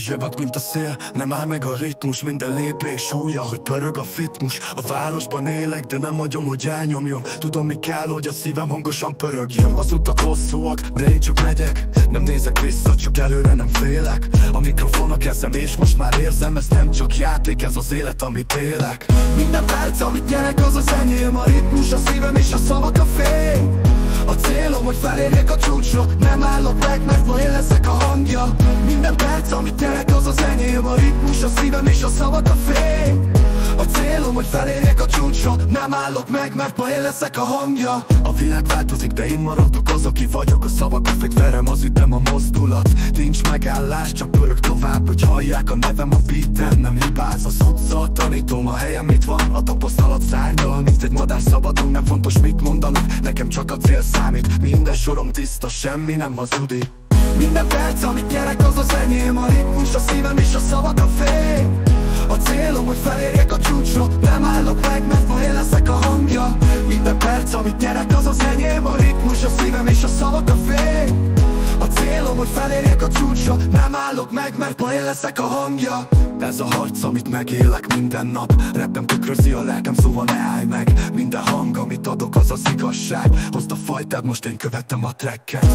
Jövök, mint a szél, nem áll meg a ritmus. Minden lépés súlya, hogy pörög a fitmus. A városban élek, de nem hagyom, hogy elnyomjon. Tudom, mi kell, hogy a szívem hangosan pörögjön. Az utak hosszúak, de én csak megyek. Nem nézek vissza, csak előre nem félek. A mikrofon a kezem, és most már érzem, ez nem csak játék, ez az élet, amit élek. Minden perc, amit nyerek, az az enyém. A ritmus, a szívem és a szavak a fény. A célom, hogy felérjek a csúcsra. Nem állok meg, mert ma én leszek a hangja. Minden perc, amit nyerek, az az enyém. A ritmus, a szívem és a szavak a fény. A célom, hogy felérjek a csúcsra. Nem állok meg, mert ma én leszek a hangja. A világ változik, de én maradok az, aki vagyok. A szavakat fegyverem, az ütem, a mozdulat. Nincs megállás, csak pörög tovább, hogy hallják a nevem a beaten. Nem hibáz az utca, tanítom a helyem mit van. A tapasztalat szárnyal, mint egy madár szabadon. Nem fontos mit mondanak, nekem csak a cél számít. Minden sorom tiszta, semmi nem hazudik. Minden perc, amit nyerek, az az enyém. A ritmus, a szívem és a szavak a fény. A célom, hogy felérjek a csúcsra. Nem állok meg, mert ma én leszek a hangja. Minden perc, amit nyerek, az az enyém. A ritmus, a szívem és a szavak a fény. A célom, hogy felérjek a csúcsra. Nem állok meg, mert ma én leszek a hangja. Ez a harc, amit megélek minden nap. Rappem tükrözi a lelkem, szóval ne állj meg. Minden hang, amit adok, az az igazság. Hozd a fajtád, most én követem a tracket.